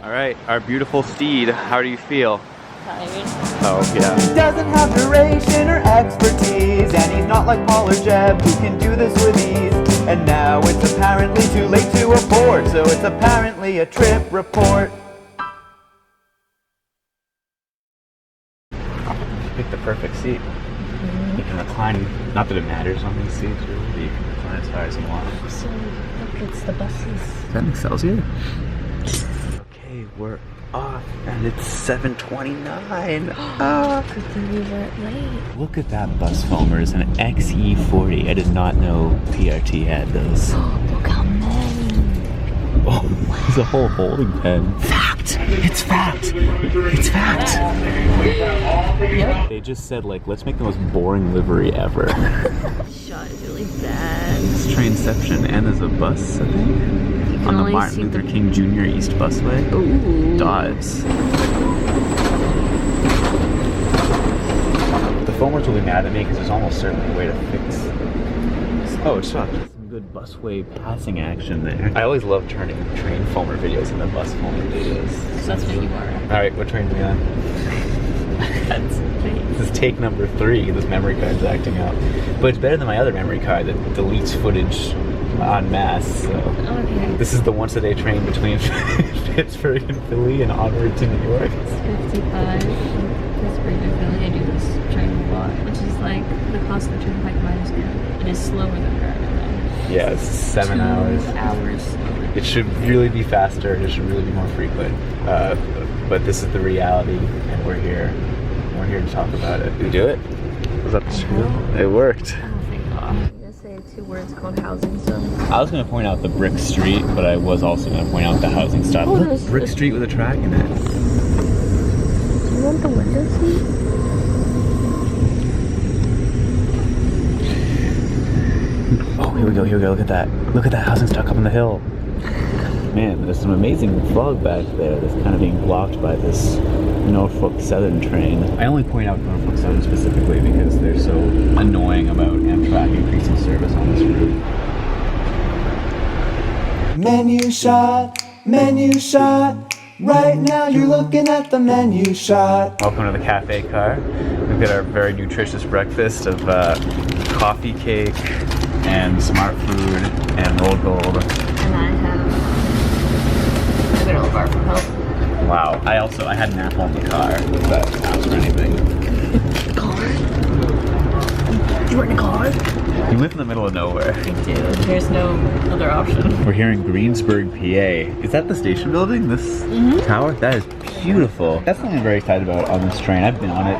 All right, our beautiful steed. How do you feel? Tired. Oh, yeah. He doesn't have duration or expertise, and he's not like Paul or Jeb who can do this with ease. And now it's apparently too late to abort, so it's apparently a trip report. Pick the perfect seat. You can recline, not that it matters on these seats, really. You can recline as high as you want. So, look, it's the buses. Is that an Excelsior? Okay, we're off, and it's 7:29. Good thing we weren't late. Look at that bus foamers, an XE40. I did not know PRT had those. Look how many. Oh, there's a whole holding pen. Fact! It's fact! It's fact! Yep. They just said, like, let's make the most boring livery ever. Shot is really bad. It's Trainception, and there's a bus, I think, on the Martin Luther King Jr. East Busway. Ooh. Dodds. The foamers will be mad at me because there's almost certainly a way to fix. Oh, it sucked. Some good busway passing action there. I always love turning train foamer videos into bus foamer videos. So that's what you are. Alright, what train are we on? That's great. This is take number 3. This memory card's acting up. But it's better than my other memory card that deletes footage en masse. So. Okay. This is the once-a-day train between Pittsburgh and Philly and onward to New York. It's 55 from Pittsburgh to Philly. I do this train a lot, which is like the cost of the turnpike minus one. It is slower than that. Yeah, it's 7 hours. 2 hours slower. It should really be faster. It should really be more frequent. But this is the reality, and we're here. We're here to talk about it. Did we do it? Was that true? It worked. Oh, thank God. I'm gonna say 2 words called housing stuff. I was going to point out the brick street, but I was also going to point out the housing stuff. Oh, Look, brick street with a track in it. Do you want the window seat? Oh, here we go, look at that. Look at that housing stock up on the hill. Man, there's some amazing fog back there that's kind of being blocked by this Norfolk Southern train. I only point out Norfolk Southern specifically because they're so annoying about Amtrak increasing service on this route. Menu shot. Right now you're looking at the menu shot. Welcome to the cafe car. We've got our very nutritious breakfast of coffee cake and smart food and rolled gold. And I have a granola bar from Help. Wow. I had an apple in the car. If that counts for anything. Car? You were in a car? You live in the middle of nowhere. I do. There's no other option. We're here in Greensburg, PA. Is that the station building? This tower? That is beautiful. That's something I'm very excited about on this train. I've been on it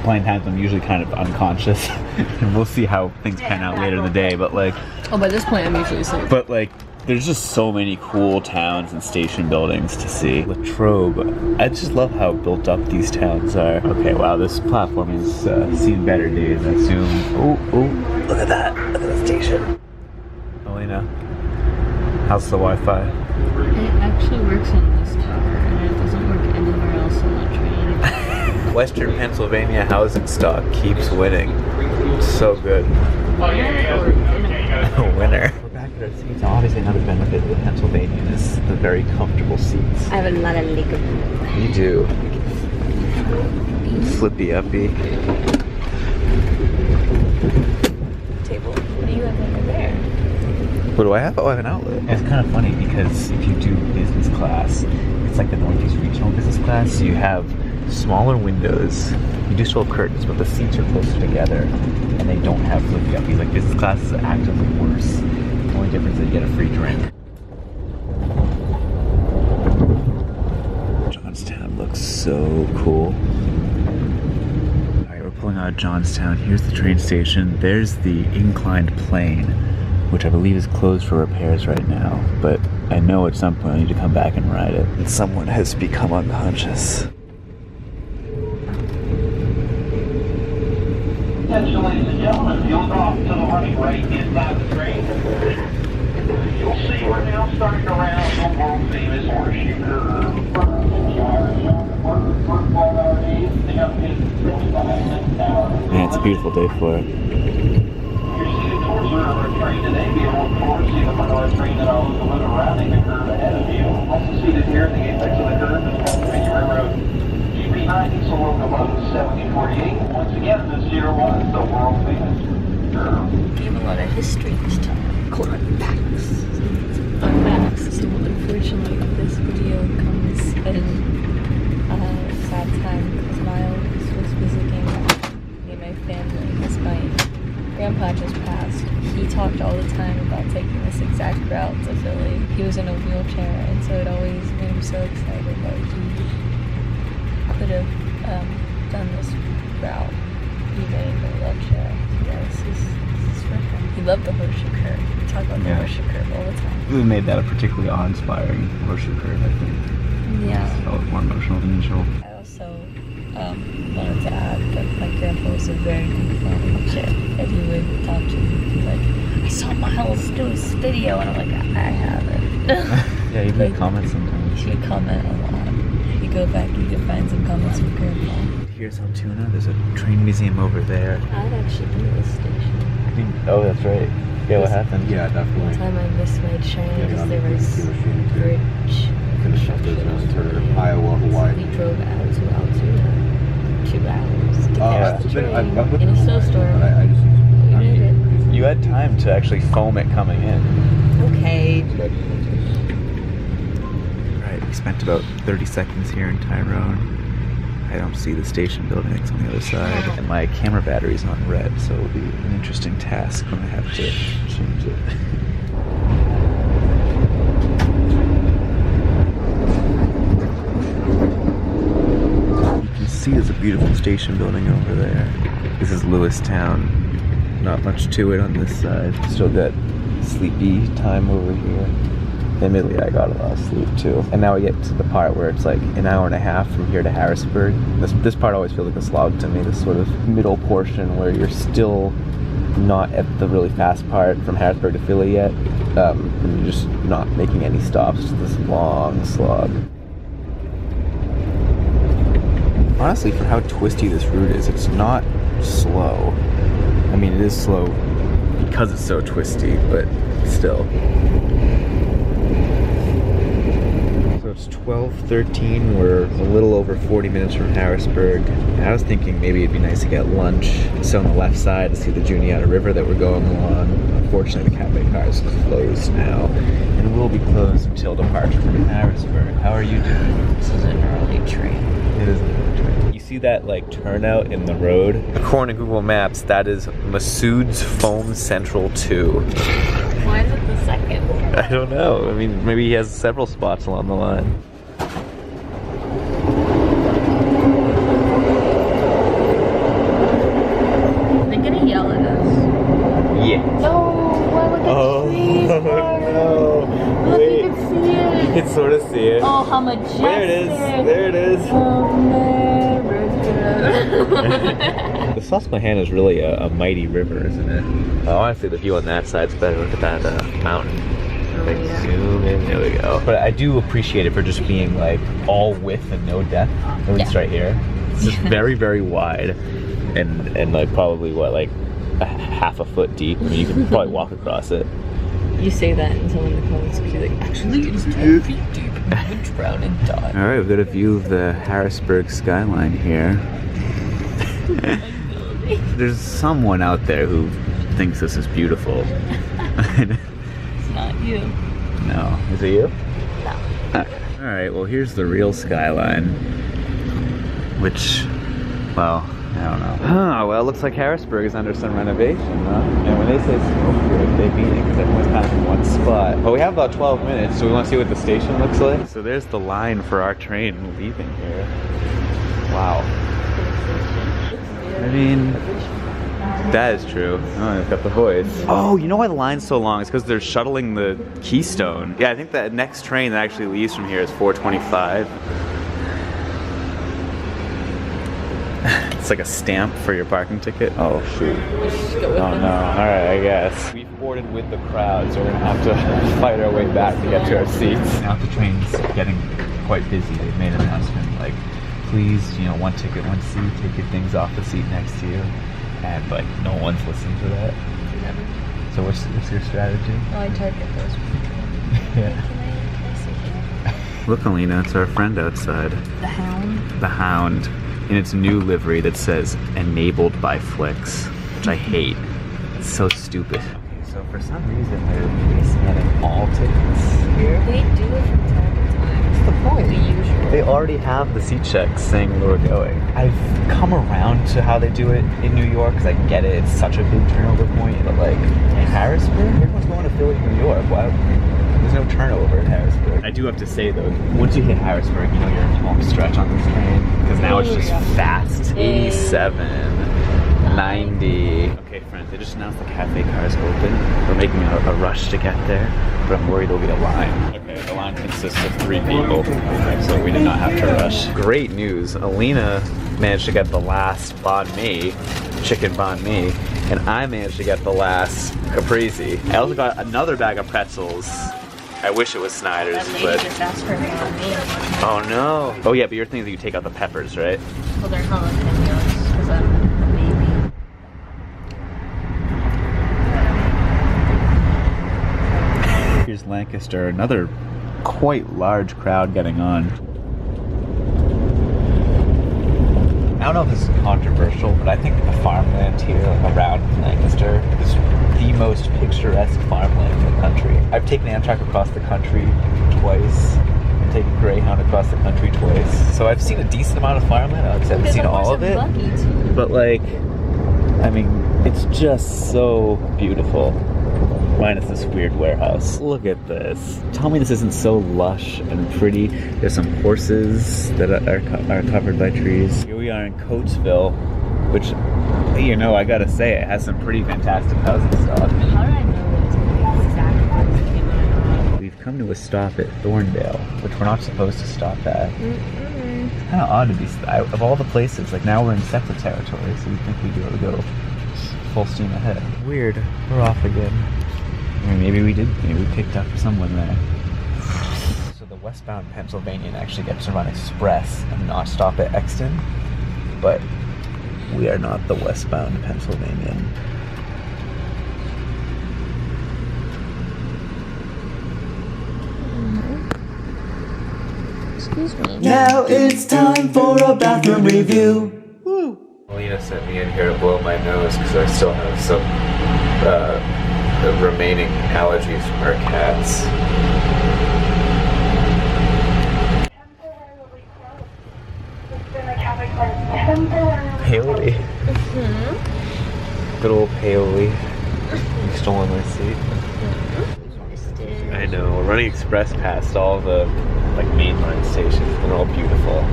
plenty of times. I'm usually kind of unconscious. And we'll see how things pan out later in the day. But like... Oh, by this point I'm usually asleep. But like... There's just so many cool towns and station buildings to see. Latrobe. I just love how built up these towns are. Okay, wow, this platform has seen better days, I assume. Oh, look at that. Look at the station. Elena, how's the Wi-Fi? It actually works on this tower, and it doesn't work anywhere else on the train. Western Pennsylvania housing stock keeps winning. So good. A winner. We're back at our seats. Obviously another benefit of the Pennsylvanian is the very comfortable seats. I have a lot of leg room. You do. Flippy uppy. Table. What do you have over there? What do I have? Oh, I have an outlet. It's kind of funny because if you do business class, it's like the Northeast Regional business class. So you have smaller windows. You do still have curtains, but the seats are closer together, and they don't have flippy uppies. Like business class is actively worse. The only difference is you get a free drink. Johnstown looks so cool. Alright, we're pulling out of Johnstown. Here's the train station. There's the inclined plane, which I believe is closed for repairs right now. But I know at some point I need to come back and ride it. And someone has become unconscious. Attention, ladies and gentlemen, you'll off to the running right inside the train. You'll see we're now starting around the world famous Horseshoe Curve. Man, it's a beautiful day for it. You're seated towards your our train today. Be able to forward see the front of our train that I'll deliver rounding the curve ahead of you. Also seated here in the apex of the curve is Pennsylvania Railroad GP90 slow locomotive 7048. Once again, this here was the world famous curve. We have a lot of history this time. Core facts. Fun facts. So unfortunately, this video comes in a sad time because Miles was visiting me and my family. Because my grandpa just passed. He talked all the time about taking this exact route to Philly. He was in a wheelchair, and so it always made him so excited that he could have done this route even in a wheelchair. Yeah, this is for him. He loved the Horseshoe Curve. We talk about the Horseshoe Curve all the time. We made that a particularly awe-inspiring Horseshoe Curve, I think. Yeah. It's a lot more emotional than usual. I also wanted to add that my grandpa was a very good chick, and he would talk to me and be like, I saw Miles do this video, and I'm like, I haven't. Yeah, you can comment sometimes. He would comment a lot. If you go back, you can find some comments from grandpa. Here's Altoona. There's a train museum over there. I've actually been to this station. Oh, that's right. Yeah, what happened? Yeah, One definitely. time I missed my train because there was Finish bridge construction to Iowa, Hawaii. We drove out to Altoona 2 hours to catch the train I've been in a to snowstorm. Hawaii, I just We did it. You had time to actually foam it coming in. Okay. Right, we spent about 30 seconds here in Tyrone. I don't see the station building, it's on the other side. And my camera battery's on red, so it'll be an interesting task when I have to change it. You can see there's a beautiful station building over there. This is Lewistown. Not much to it on this side. Still got sleepy time over here. Admittedly, I got a lot of sleep too. And now we get to the part where it's like an hour and a half from here to Harrisburg. This part always feels like a slog to me, this sort of middle portion where you're still not at the really fast part from Harrisburg to Philly yet. And you're just not making any stops. It's this long slog. Honestly, for how twisty this route is, it's not slow. I mean, it is slow because it's so twisty, but still. So it's 12:13. We're a little over 40 minutes from Harrisburg. And I was thinking maybe it'd be nice to get lunch. So on the left side to see the Juniata River that we're going along. Unfortunately, the cafe car is closed now, and will be closed until departure from Harrisburg. How are you doing? This is an early train. It is an early train. You see that like turnout in the road? According to Google Maps, that is Massoud's Foam Central 2. Why is it the second one? I don't know. I mean, maybe he has several spots along the line. They're gonna yell at us. Yeah. No, why look at the trees? no. Look, Wait. you can see it. You can sort of see it. Oh, how majestic. There it is. There it is. America. The Susquehanna is really a mighty river, isn't it? Oh, honestly, the view on that side's better. Look at that mountain. Like, zoom in. There we go. But I do appreciate it for just being like all width and no depth. At least right here. It's just very, very wide, and like probably what, like a half a foot deep. I mean, you can probably walk across it. You say that and someone in the comments will be like, actually, it's 10 feet deep. You would drown and die. All right, we've got a view of the Harrisburg skyline here. There's someone out there who thinks this is beautiful. It's not you. No. Is it you? No. All right, well, here's the real skyline, which, well, I don't know. Huh, well, it looks like Harrisburg is under some renovation, huh? And when they say smoke grid, they mean it because everyone's kind of in one spot. But we have about 12 minutes, so we want to see what the station looks like. So there's the line for our train leaving here. Wow. I mean, that is true. Oh, they've got the voice. Oh, you know why the line's so long? It's because they're shuttling the Keystone. Yeah, I think the next train that actually leaves from here is 4:25. It's like a stamp for your parking ticket. Oh, shoot. Oh, no. All right, I guess. We've boarded with the crowd, so we're going to have to fight our way back to get to our seats. Now the train's getting quite busy. They've made an announcement like, please, you know, one ticket, one seat, take your things off the seat next to you. And like, no one's listening to that. So what's your strategy? Oh, I target those people. Yeah. Can I sit here? Look, Alina, it's our friend outside. The Hound. The Hound. In its new livery that says enabled by Flix, which I hate. It's so stupid. Okay, so for some reason they're scanning all tickets here. They do it from time to time. What's the point? The usual. They already have the seat checks saying where we're going. I've come around to how they do it in New York because I get it. It's such a big turnover point. But like in Harrisburg, everyone's going to Philly, New York. Why? There's no turnover in Harrisburg. I do have to say though, once you hit Harrisburg, you know you're in home stretch on this train because now it's just fast. 87, 90. Okay, friends, they just announced the cafe car is open. We're making a rush to get there, but I'm worried there'll be a line. Okay, the line consists of 3 people, so we did not have to rush. Great news, Alina managed to get the last banh mi, chicken banh mi, and I managed to get the last caprese. I also got another bag of pretzels. I wish it was Snyder's, That lady but... just asked for banh mi. Oh no. Oh yeah, but your thing is that you take out the peppers, right? Well, they're jalapenos because I'm a baby. Here's Lancaster, another quite large crowd getting on. I don't know if this is controversial, but I think the farmland here around Lancaster is the most picturesque farmland in the country. I've taken Amtrak across the country twice. I've taken Greyhound across the country twice. So I've seen a decent amount of farmland. I haven't seen all of it. But like, I mean, it's just so beautiful. Minus this weird warehouse. Look at this. Tell me this isn't so lush and pretty. There's some horses that are covered by trees. Here we are in Coatesville, which, you know, I gotta say, it has some pretty fantastic housing stock. How did I know it's going to be exactly what it came out? We've come to a stop at Thorndale, which we're not supposed to stop at. It's kind of odd to be, of all the places, like now we're in separate territory, so you'd think we'd be able to go full steam ahead. Weird, we're off again. I mean, maybe we picked up someone there. So the westbound Pennsylvanian actually gets to run express and not stop at Exton, but we are not the westbound Pennsylvanian. Excuse me. Now it's time for a bathroom review. Woo! Alina sent me in here to blow my nose because I still have some the remaining allergies from our cats. Paoli. Good old Paoli. You stolen my seat. I know. We're running express past all the like mainline stations. They're all beautiful.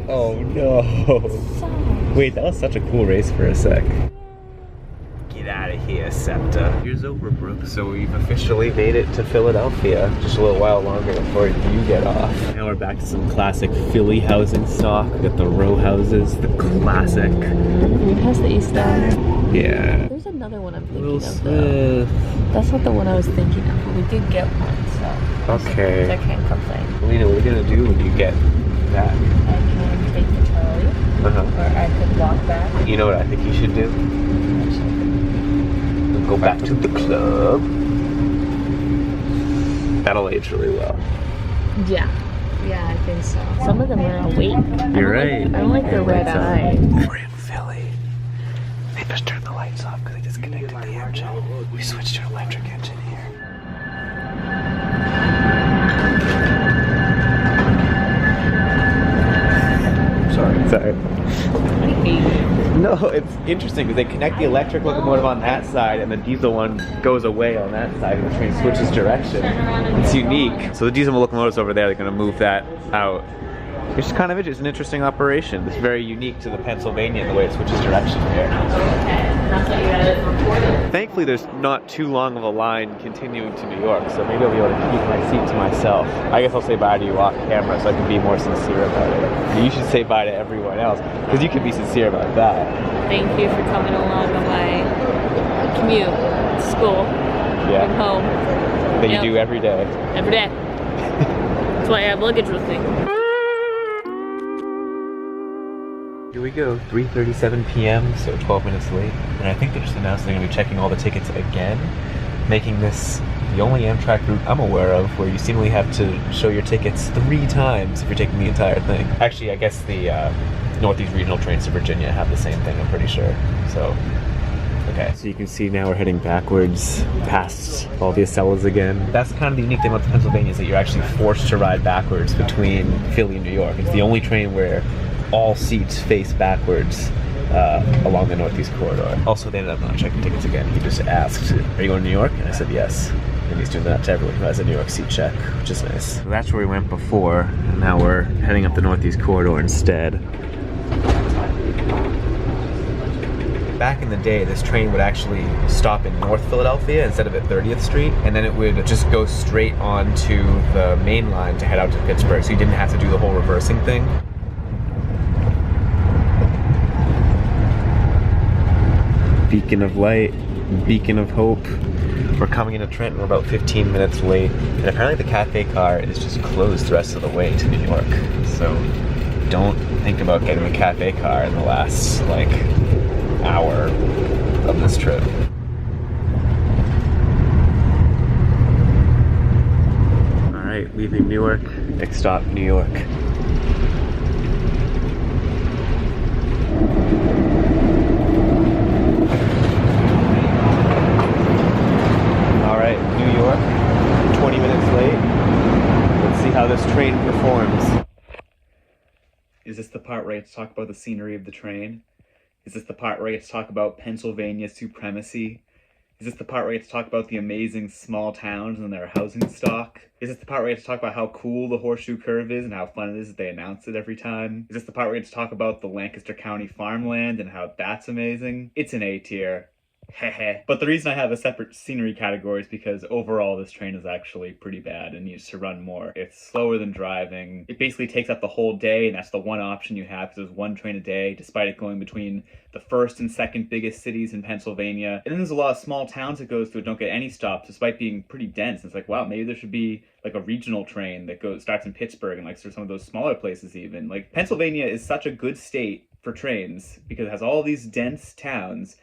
Oh no! Wait, that was such a cool race for a sec. Get out of here, SEPTA. Here's Overbrook. So we've officially made it to Philadelphia. Just a little while longer before you get off. Now we're back to some classic Philly housing stock. We got the row houses, the classic. We passed the East End. Yeah. There's another one I'm thinking Will of Smith. though. That's not the one I was thinking of, but we did get one, so. Okay. So I can't complain. Alina, what are you gonna do when you get back? I can take the trolley, or I could walk back. You know what I think you should do? Go back to the club. That'll age really well. Yeah. Yeah, I think so. Some of them are awake. You're right. I don't like the red eye. We're in Philly. They just turned the lights off because they disconnected the engine. We switched to an electric engine here. Sorry. I hate it. No, it's interesting because they connect the electric locomotive on that side and the diesel one goes away on that side and the train switches direction. It's unique. So the diesel locomotive's over there, they're going to move that out. It's just kind of an interesting operation. It's very unique to the Pennsylvanian, the way it switches direction here. That's what you gotta report it. Thankfully, there's not too long of a line continuing to New York, so maybe I'll be able to keep my seat to myself. I guess I'll say bye to you off camera so I can be more sincere about it. You should say bye to everyone else, because you can be sincere about that. Thank you for coming along on my commute to school and home. That you do every day. Every day. That's why I have luggage with me. Here we go, 3:37 p.m., so 12 minutes late. And I think they just announced they're going to be checking all the tickets again, making this the only Amtrak route I'm aware of where you seemingly have to show your tickets 3 times if you're taking the entire thing. Actually, I guess the Northeast Regional trains to Virginia have the same thing, I'm pretty sure. So, okay. So you can see now we're heading backwards past all the Acellas again. That's kind of the unique thing about the Pennsylvania is that you're actually forced to ride backwards between Philly and New York. It's the only train where all seats face backwards along the Northeast corridor. Also, they ended up not checking tickets again. He just asked, are you going to New York? And I said yes. And he's doing that to everyone who has a New York seat check, which is nice. So that's where we went before, and now we're heading up the Northeast corridor instead. Back in the day, this train would actually stop in North Philadelphia instead of at 30th Street, and then it would just go straight on to the main line to head out to Pittsburgh, so you didn't have to do the whole reversing thing. Beacon of light, beacon of hope. We're coming into Trenton, we're about 15 minutes late, and apparently the cafe car is just closed the rest of the way to New York. So don't think about getting a cafe car in the last, like, hour of this trip. All right, leaving Newark, next stop, New York. New York, 20 minutes late. Let's see how this train performs. Is this the part where I get to talk about the scenery of the train? Is this the part where I get to talk about Pennsylvania supremacy? Is this the part where I get to talk about the amazing small towns and their housing stock? Is this the part where I get to talk about how cool the Horseshoe Curve is and how fun it is that they announce it every time? Is this the part where I get to talk about the Lancaster County farmland and how that's amazing? It's an A tier. Heh. But the reason I have a separate scenery category is because overall this train is actually pretty bad and needs to run more. It's slower than driving. It basically takes up the whole day, and that's the one option you have because there's one train a day, despite it going between the first and second biggest cities in Pennsylvania. And then there's a lot of small towns it goes through that don't get any stops despite being pretty dense. It's like, wow, maybe there should be like a regional train that starts in Pittsburgh and like some of those smaller places even. Like Pennsylvania is such a good state for trains because it has all these dense towns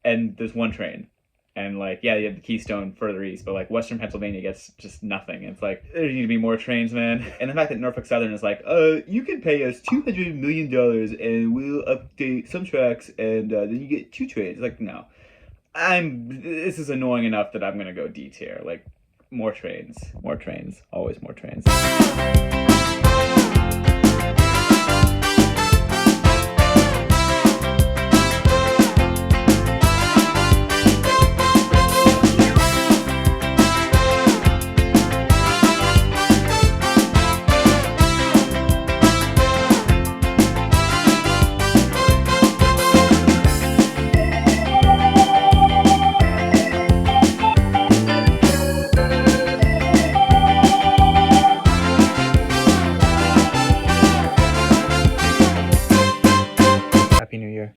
and there's one train. And like, yeah, you have the Keystone further east, but like Western Pennsylvania gets just nothing. It's like, there need to be more trains, man. And the fact that Norfolk Southern is like, you can pay us $200 million and we'll update some tracks and then you get 2 trains. Like, no. This is annoying enough that I'm gonna go D tier. Like, more trains, always more trains.